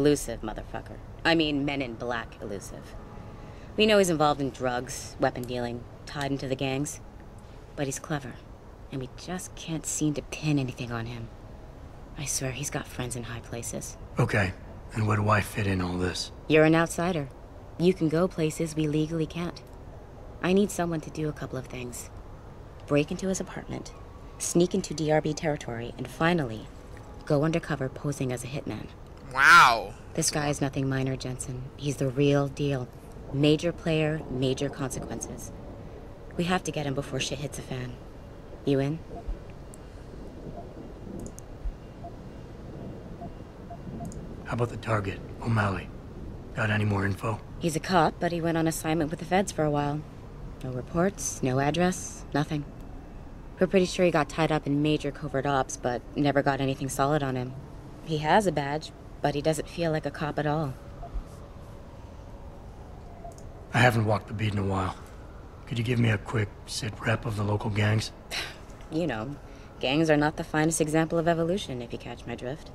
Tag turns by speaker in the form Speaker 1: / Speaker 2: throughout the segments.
Speaker 1: Elusive, motherfucker. I mean, Men in Black elusive. We know he's involved in drugs, weapon dealing, tied into the gangs. But he's clever, and we just can't seem to pin anything on him. I swear he's got friends in high places.
Speaker 2: Okay, and where do I fit in all this?
Speaker 1: You're an outsider. You can go places we legally can't. I need someone to do a couple of things. Break into his apartment, sneak into DRB territory, and finally, go undercover posing as a hitman.
Speaker 3: Wow.
Speaker 1: This guy is nothing minor, Jensen. He's the real deal. Major player, major consequences. We have to get him before shit hits the fan. You in?
Speaker 2: How about the target, O'Malley? Got any more info?
Speaker 1: He's a cop, but he went on assignment with the feds for a while. No reports, no address, nothing. We're pretty sure he got tied up in major covert ops, but never got anything solid on him. He has a badge, but he doesn't feel like a cop at all.
Speaker 2: I haven't walked the beat in a while. Could you give me a quick sit-rep of the local gangs?
Speaker 1: You know, gangs are not the finest example of evolution, if you catch my drift.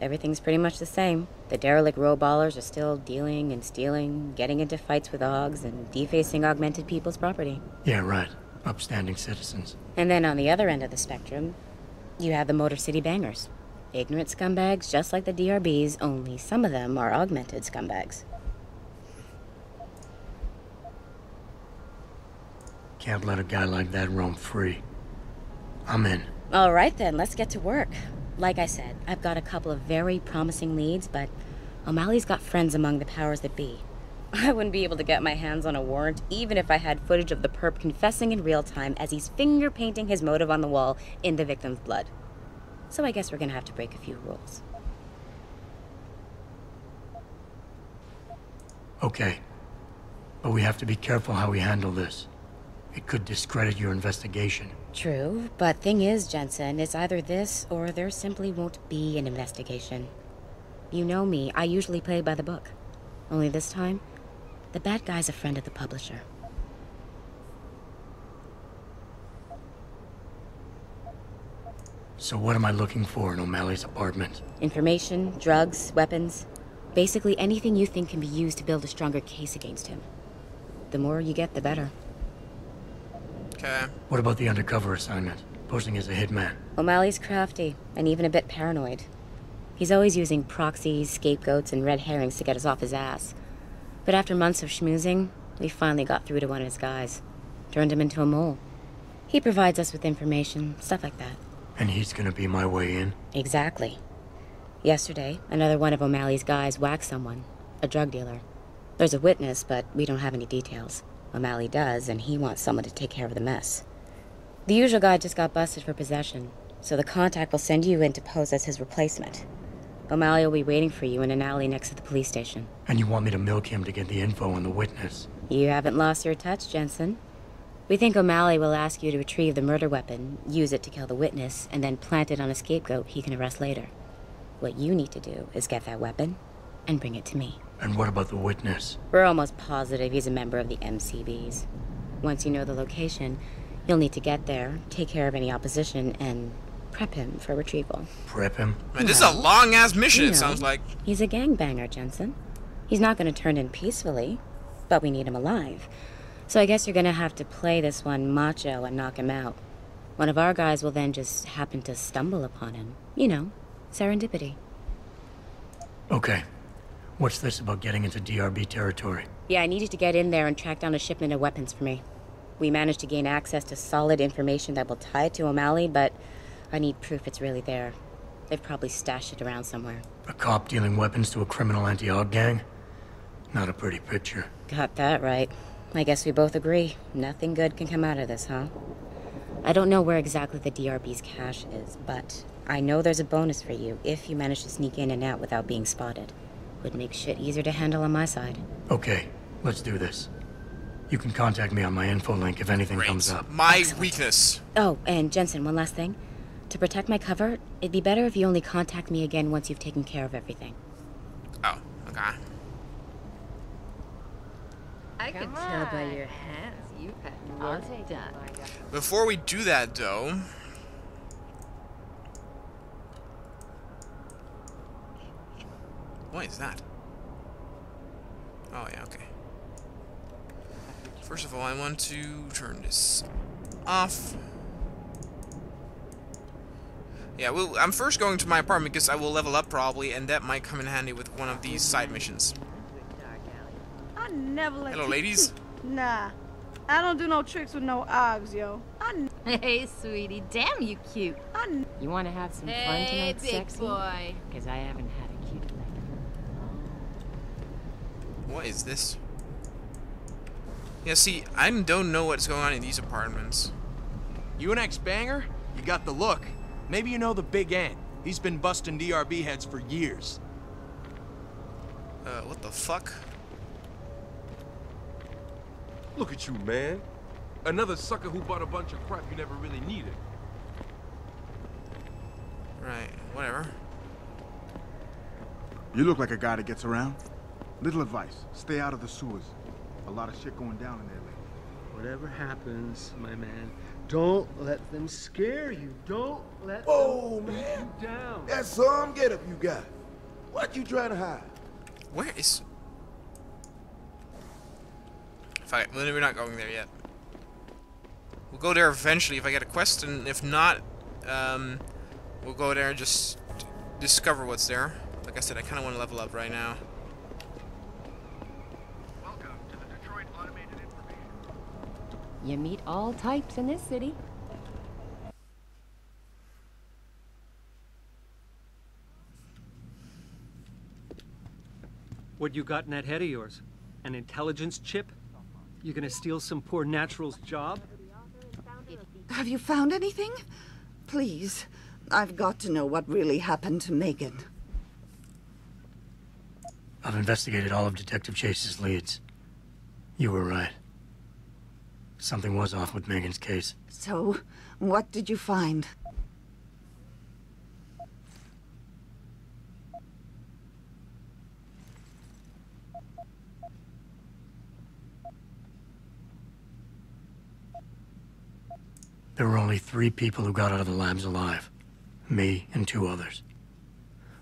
Speaker 1: Everything's pretty much the same. The derelict row-ballers are still dealing and stealing, getting into fights with hogs, and defacing augmented people's property.
Speaker 2: Yeah, right. Upstanding citizens.
Speaker 1: And then on the other end of the spectrum, you have the Motor City bangers. Ignorant scumbags just like the DRBs, only some of them are augmented scumbags.
Speaker 2: Can't let a guy like that roam free. I'm in.
Speaker 1: All right then, let's get to work. Like I said, I've got a couple of very promising leads, but O'Malley's got friends among the powers that be. I wouldn't be able to get my hands on a warrant, even if I had footage of the perp confessing in real time as he's finger-painting his motive on the wall in the victim's blood. So I guess we're gonna have to break a few rules.
Speaker 2: Okay. But we have to be careful how we handle this. It could discredit your investigation.
Speaker 1: True, but thing is, Jensen, it's either this or there simply won't be an investigation. You know me, I usually play by the book. Only this time, the bad guy's a friend of the publisher.
Speaker 2: So what am I looking for in O'Malley's apartment?
Speaker 1: Information, drugs, weapons. Basically anything you think can be used to build a stronger case against him. The more you get, the better.
Speaker 3: Okay.
Speaker 2: What about the undercover assignment? Posing as a hitman?
Speaker 1: O'Malley's crafty, and even a bit paranoid. He's always using proxies, scapegoats, and red herrings to get us off his ass. But after months of schmoozing, we finally got through to one of his guys. Turned him into a mole. He provides us with information, stuff like that.
Speaker 2: And he's gonna be my way in?
Speaker 1: Exactly. Yesterday, another one of O'Malley's guys whacked someone, a drug dealer. There's a witness, but we don't have any details. O'Malley does, and he wants someone to take care of the mess. The usual guy just got busted for possession, so the contact will send you in to pose as his replacement. O'Malley will be waiting for you in an alley next to the police station.
Speaker 2: And you want me to milk him to get the info on the witness?
Speaker 1: You haven't lost your touch, Jensen. We think O'Malley will ask you to retrieve the murder weapon, use it to kill the witness, and then plant it on a scapegoat he can arrest later. What you need to do is get that weapon and bring it to me.
Speaker 2: And what about the witness?
Speaker 1: We're almost positive he's a member of the MCBs. Once you know the location, you'll need to get there, take care of any opposition, and prep him for retrieval.
Speaker 2: Prep him?
Speaker 3: Man, this is a long-ass mission, it sounds like.
Speaker 1: He's a gangbanger, Jensen. He's not going to turn in peacefully, but we need him alive. So I guess you're going to have to play this one macho and knock him out. One of our guys will then just happen to stumble upon him. You know, serendipity.
Speaker 2: Okay. What's this about getting into DRB territory?
Speaker 1: Yeah, I need you to get in there and track down a shipment of weapons for me. We managed to gain access to solid information that will tie it to O'Malley, but I need proof it's really there. They've probably stashed it around somewhere.
Speaker 2: A cop dealing weapons to a criminal anti-aug gang? Not a pretty picture.
Speaker 1: Got that right. I guess we both agree. Nothing good can come out of this, huh? I don't know where exactly the DRB's cache is, but I know there's a bonus for you if you manage to sneak in and out without being spotted. Would make shit easier to handle on my side.
Speaker 2: Okay, let's do this. You can contact me on my info link if anything comes up.
Speaker 3: My
Speaker 1: Excellent.
Speaker 3: weakness.
Speaker 1: Oh, and Jensen, one last thing. To protect my cover, it'd be better if you only contact me again once you've taken care of everything.
Speaker 3: Oh, okay.
Speaker 4: I can tell by your hands you've had work done.
Speaker 3: Before we do that, though... What is that? Oh, yeah, okay. First of all, I want to turn this off. Yeah, well, I'm first going to my apartment because I will level up probably, and that might come in handy with one of these side missions.
Speaker 5: I never let
Speaker 3: Hello,
Speaker 5: you-
Speaker 3: ladies.
Speaker 5: Nah, I don't do no tricks with no Oggs, yo.
Speaker 4: Hey, sweetie. Damn, you cute.
Speaker 1: You want to have some fun
Speaker 4: Hey,
Speaker 1: tonight,
Speaker 4: big
Speaker 1: sexy?
Speaker 4: boy.
Speaker 1: Because I haven't had a cute lately.
Speaker 3: What is this? Yeah, see, I don't know what's going on in these apartments.
Speaker 6: You an ex-banger? You got the look. Maybe you know the Big Ant. He's been busting DRB heads for years.
Speaker 3: What the fuck?
Speaker 7: Look at you, man. Another sucker who bought a bunch of crap you never really needed.
Speaker 3: Right, whatever.
Speaker 8: You look like a guy that gets around. Little advice, stay out of the sewers. A lot of shit going down in there lately.
Speaker 9: Whatever happens, my man, don't let them scare you. Don't let
Speaker 10: Whoa,
Speaker 9: them
Speaker 10: man.
Speaker 9: put you down.
Speaker 10: That's some getup you got. What you trying to hide?
Speaker 3: Where is... Fine, well, we're not going there yet. We'll go there eventually if I get a quest, and if not, we'll go there and just discover what's there. Like I said, I kind of want to level up right now.
Speaker 1: You meet all types in this city.
Speaker 11: What you got in that head of yours? An intelligence chip? You gonna steal some poor natural's job?
Speaker 12: Have you found anything? Please, I've got to know what really happened to Megan.
Speaker 2: I've investigated all of Detective Chase's leads. You were right. Something was off with Megan's case.
Speaker 12: So, what did you find?
Speaker 2: There were only 3 people who got out of the labs alive. Me and 2 others.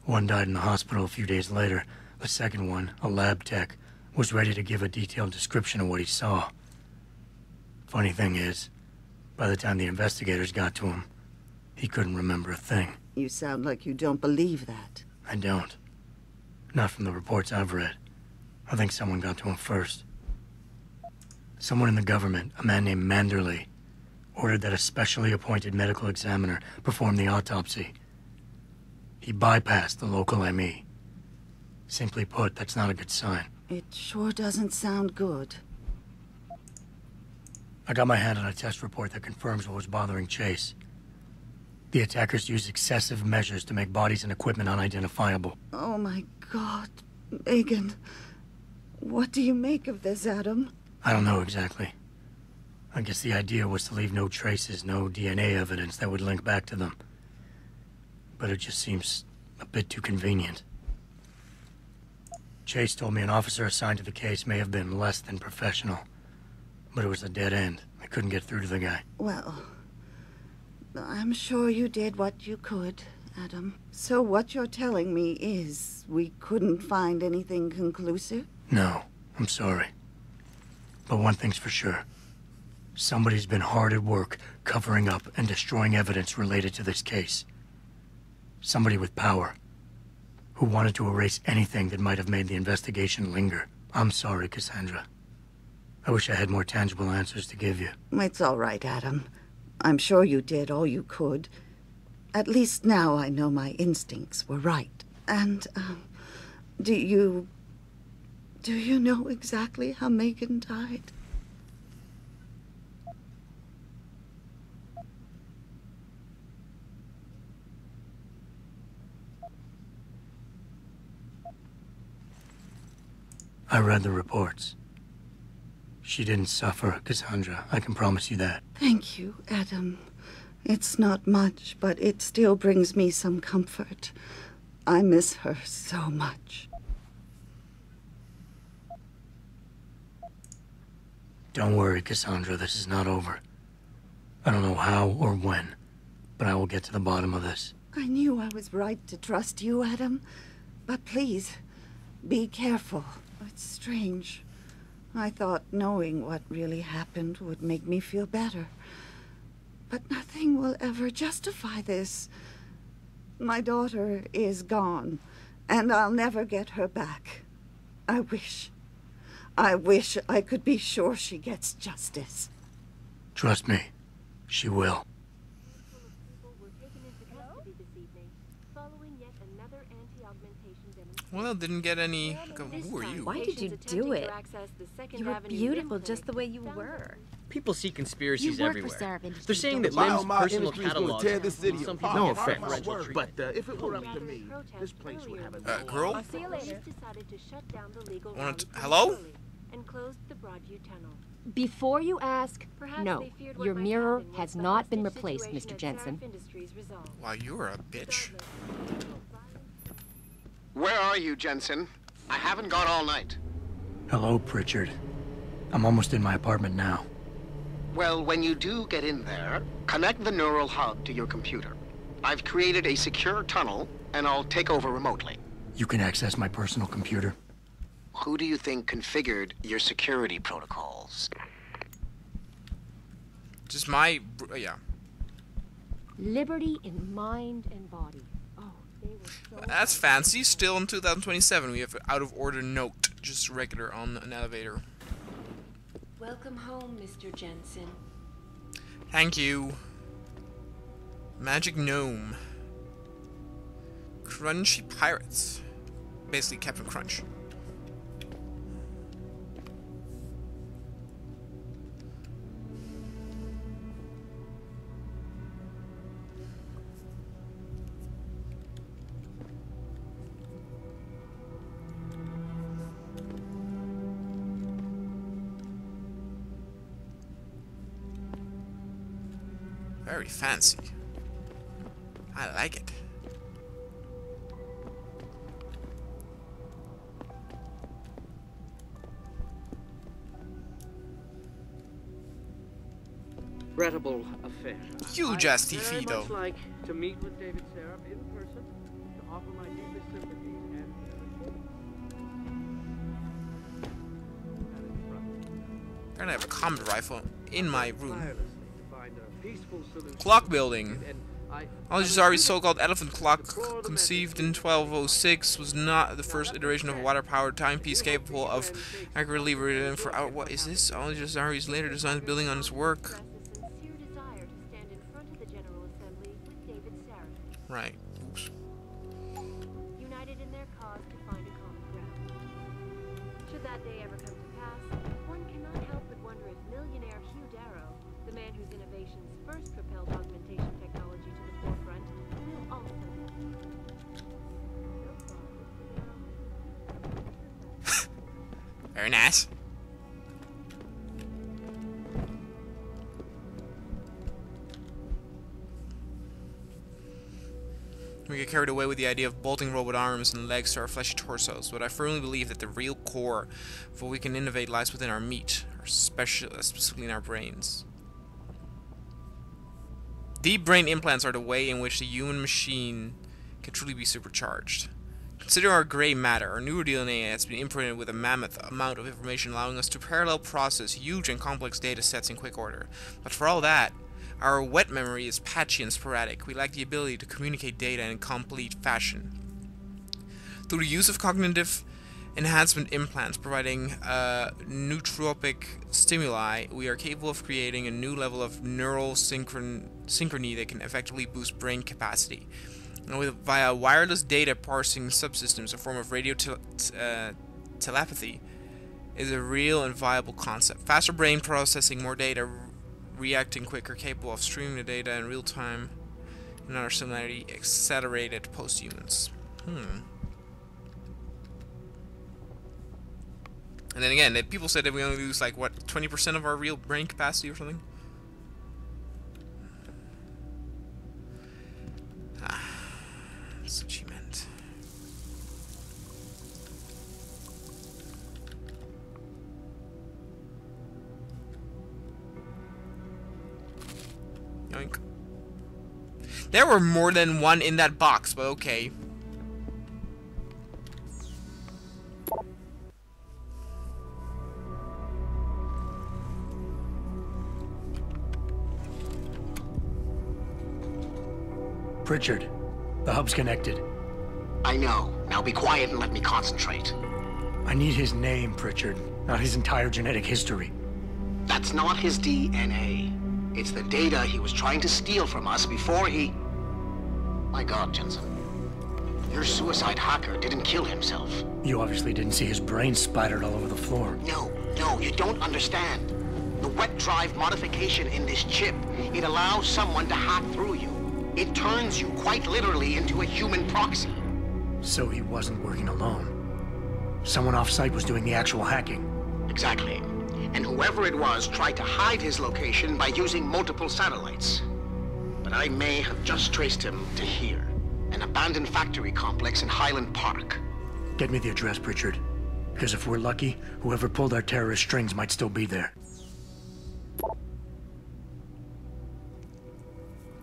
Speaker 2: One died in the hospital a few days later. The second one, a lab tech, was ready to give a detailed description of what he saw. Funny thing is, by the time the investigators got to him, he couldn't remember a thing.
Speaker 12: You sound like you don't believe that.
Speaker 2: I don't. Not from the reports I've read. I think someone got to him first. Someone in the government, a man named Manderley, ordered that a specially appointed medical examiner perform the autopsy. He bypassed the local ME. Simply put, that's not a good sign.
Speaker 12: It sure doesn't sound good.
Speaker 2: I got my hand on a test report that confirms what was bothering Chase. The attackers used excessive measures to make bodies and equipment unidentifiable.
Speaker 12: Oh my God, Megan. What do you make of this, Adam?
Speaker 2: I don't know exactly. I guess the idea was to leave no traces, no DNA evidence that would link back to them. But it just seems a bit too convenient. Chase told me an officer assigned to the case may have been less than professional. But it was a dead end. I couldn't get through to the guy.
Speaker 12: Well, I'm sure you did what you could, Adam. So what you're telling me is we couldn't find anything conclusive?
Speaker 2: No, I'm sorry. But one thing's for sure. Somebody's been hard at work covering up and destroying evidence related to this case. Somebody with power, who wanted to erase anything that might have made the investigation linger. I'm sorry, Cassandra. I wish I had more tangible answers to give you.
Speaker 12: It's all right, Adam. I'm sure you did all you could. At least now I know my instincts were right. And, do you know exactly how Megan died?
Speaker 2: I read the reports. She didn't suffer, Cassandra. I can promise you that.
Speaker 12: Thank you, Adam. It's not much, but it still brings me some comfort. I miss her so much.
Speaker 2: Don't worry, Cassandra. This is not over. I don't know how or when, but I will get to the bottom of this.
Speaker 12: I knew I was right to trust you, Adam. But please, Be careful. It's strange. I thought knowing what really happened would make me feel better. But nothing will ever justify this. My daughter is gone, and I'll never get her back. I wish I could be sure she gets justice.
Speaker 2: Trust me, she will.
Speaker 3: Well, didn't get any. Who are you?
Speaker 4: Why did you do it? You were beautiful just the way you were.
Speaker 13: People see conspiracies
Speaker 4: You work
Speaker 13: everywhere.
Speaker 4: for Sarah Industries,
Speaker 13: They're saying that
Speaker 4: don't you?
Speaker 13: Lim's personal catalog.
Speaker 10: tear this city
Speaker 13: Some
Speaker 10: apart.
Speaker 13: people
Speaker 8: No
Speaker 13: get
Speaker 8: offense,
Speaker 13: preferential treatment.
Speaker 8: but if it were up to me, this place would have a
Speaker 3: Girl?
Speaker 4: See you later.
Speaker 3: Hello?
Speaker 14: And closed the Broadview Tunnel.
Speaker 15: Before you ask,
Speaker 14: Perhaps
Speaker 15: no,
Speaker 14: they feared what
Speaker 15: your
Speaker 14: might
Speaker 15: mirror
Speaker 14: happen once
Speaker 15: has
Speaker 14: the
Speaker 15: not been
Speaker 14: hostage
Speaker 15: replaced,
Speaker 14: situation
Speaker 15: Mr.
Speaker 14: at
Speaker 15: Jensen.
Speaker 14: Sarif Industries resolved.
Speaker 3: Wow, you're a bitch.
Speaker 16: Where are you, Jensen? I haven't gone all night.
Speaker 2: Hello, Pritchard. I'm almost in my apartment now.
Speaker 16: Well, when you do get in there, connect the neural hub to your computer. I've created a secure tunnel, and I'll take over remotely.
Speaker 2: You can access my personal computer.
Speaker 16: Who do you think configured your security protocols?
Speaker 3: Just my. Yeah.
Speaker 15: Liberty in mind and body. Oh, they were so
Speaker 3: That's fancy. Still in 2027, we have an out of order note. Just regular on an elevator.
Speaker 14: Welcome home, Mr. Jensen.
Speaker 3: Thank you. Magic Gnome. Crunchy Pirates. Basically Captain Crunch. Very fancy. I like it.
Speaker 11: Regrettable affair.
Speaker 3: Huge ass TV
Speaker 11: I'd very
Speaker 3: though.
Speaker 11: much like to meet with David Seraph in person to offer my deepest sympathies and
Speaker 3: I'm gonna have a combat rifle in my room.
Speaker 11: tirelessly to find a peaceful solution.
Speaker 3: Clock building.
Speaker 11: And I
Speaker 3: Al-Jazari's so-called elephant clock, conceived in 1206, was not the first iteration of a water-powered timepiece capable of accurately reading for hours. What is this? Al-Jazari's later designed the building on his work. Right. Oops.
Speaker 14: United in their cause to find a common ground. Should that day ever come to pass, one cannot help but wonder if millionaire Hugh Darrow, the man whose innovations first propelled augmentation technology to the forefront, will also.
Speaker 3: Very nice. We get carried away with the idea of bolting robot arms and legs to our fleshy torsos, but I firmly believe that the real core of what we can innovate lies within our meat, specifically in our brains. Deep brain implants are the way in which the human machine can truly be supercharged. Consider our grey matter. Our newer DNA has been imprinted with a mammoth amount of information, allowing us to parallel process huge and complex data sets in quick order. But for all that, our wet memory is patchy and sporadic. We lack the ability to communicate data in a complete fashion. Through the use of cognitive enhancement implants providing nootropic stimuli, we are capable of creating a new level of neural synchrony that can effectively boost brain capacity. And via wireless data parsing subsystems, a form of radio telepathy is a real and viable concept. Faster brain processing, more data, reacting quicker, capable of streaming the data in real time, another similarity, accelerated posthumans. And then again, people said that we only lose like what, 20% of our real brain capacity or something. That's what she meant. Yoink. There were more than one in that box, but okay.
Speaker 2: Pritchard, the hub's connected.
Speaker 16: I know. Now be quiet and let me concentrate.
Speaker 2: I need his name, Pritchard, not his entire genetic history.
Speaker 16: That's not his DNA. It's the data he was trying to steal from us before he... My God, Jensen. Your suicide hacker didn't kill himself.
Speaker 2: You obviously didn't see his brain splattered all over the floor.
Speaker 16: No, you don't understand. The wet drive modification in this chip, it allows someone to hack through you. It turns you quite literally into a human proxy.
Speaker 2: So he wasn't working alone. Someone off-site was doing the actual hacking.
Speaker 16: Exactly. And whoever it was tried to hide his location by using multiple satellites. But I may have just traced him to here. An abandoned factory complex in Highland Park.
Speaker 2: Get me the address, Pritchard. Because if we're lucky, whoever pulled our terrorist strings might still be there.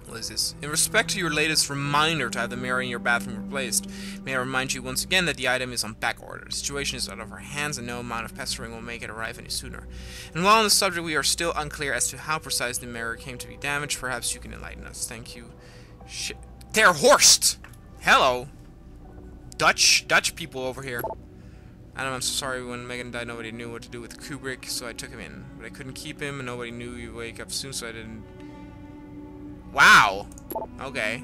Speaker 3: What is this? In respect to your latest reminder to have the mirror in your bathroom replaced, may I remind you once again that the item is on back order. The situation is out of our hands and no amount of pestering will make it arrive any sooner. And while on the subject we are still unclear as to how precise the mirror came to be damaged, perhaps you can enlighten us. Thank you. Shit. Der Horst! Hello! Dutch people over here. Adam, I'm so sorry when Megan died nobody knew what to do with Kubrick, so I took him in. But I couldn't keep him and nobody knew he'd wake up soon, so I didn't... Wow! Okay.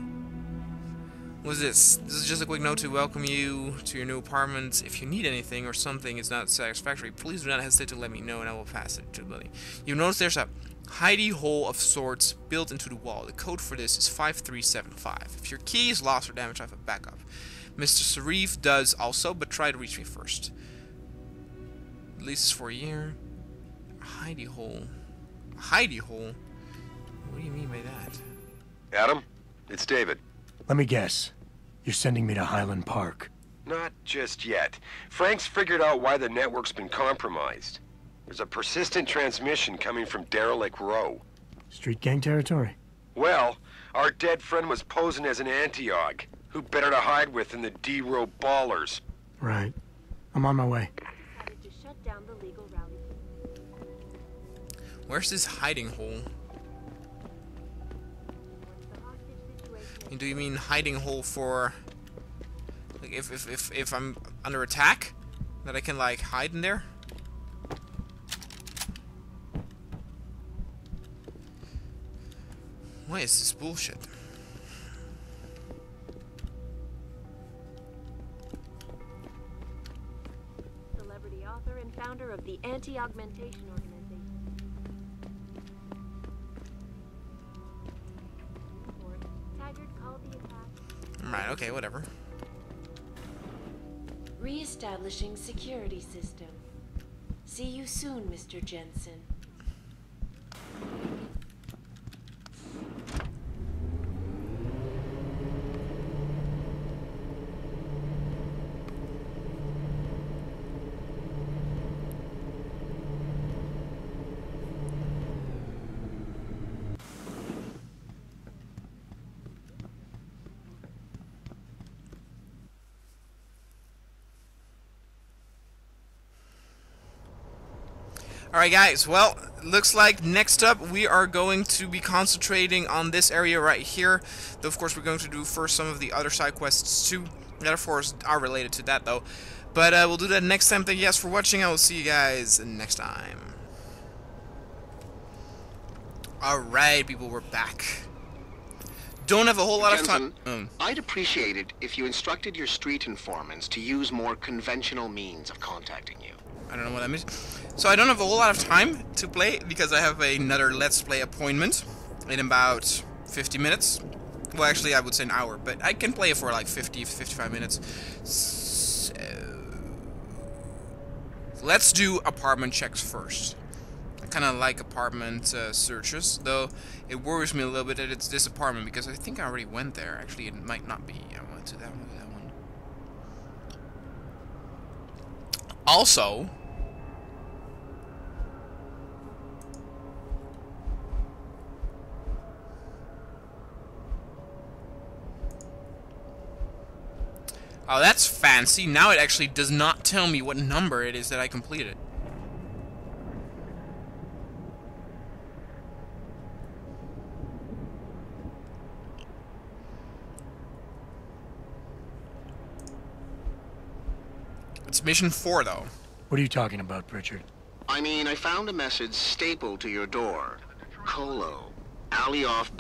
Speaker 3: What's this? This is just a quick note to welcome you to your new apartment. If you need anything or something is not satisfactory, please do not hesitate to let me know and I will pass it to the building. You'll notice there's a hidey hole of sorts built into the wall. The code for this is 5375. If your key is lost or damaged, I have a backup. Mr. Sarif does also, but try to reach me first. Lease is for a year. A hidey hole. A hidey hole? What do you mean by that?
Speaker 17: Adam, it's David.
Speaker 2: Let me guess. You're sending me to Highland Park.
Speaker 17: Not just yet. Frank's figured out why the network's been compromised. There's a persistent transmission coming from Derelict Row.
Speaker 2: Street gang territory?
Speaker 17: Well, our dead friend was posing as an anti-aug. Who better to hide with than the D-Row ballers?
Speaker 2: Right. I'm on my way.
Speaker 3: Where's this hiding hole? Do you mean hiding hole for... Like if I'm under attack? That I can like hide in there? What is this bullshit?
Speaker 14: Celebrity author and founder of the Anti-Augmentation Organization.
Speaker 3: Right, okay, whatever.
Speaker 18: Re-establishing security system. See you soon, Mr. Jensen.
Speaker 3: Alright guys, well, looks like next up we are going to be concentrating on this area right here. Though of course we're going to do first some of the other side quests too. That of course are related to that though. But we'll do that next time. Thank you guys for watching. I will see you guys next time. Alright people, we're back. Don't have a whole lot of time.
Speaker 16: I'd appreciate it if you instructed your street informants to use more conventional means of contacting you.
Speaker 3: I don't know what that means. So I don't have a whole lot of time to play because I have another Let's Play appointment in about 50 minutes. Well, actually, I would say an hour, but I can play it for like 55 minutes. So let's do apartment checks first. I kind of like apartment searches, though it worries me a little bit that it's this apartment because I think I already went there. Actually, it might not be. I went to that one. Also, oh, that's fancy. Now it actually does not tell me what number it is that I completed. It's mission 4, though.
Speaker 2: What are you talking about, Pritchard?
Speaker 16: I mean, I found a message stapled to your door. Colo. Alley off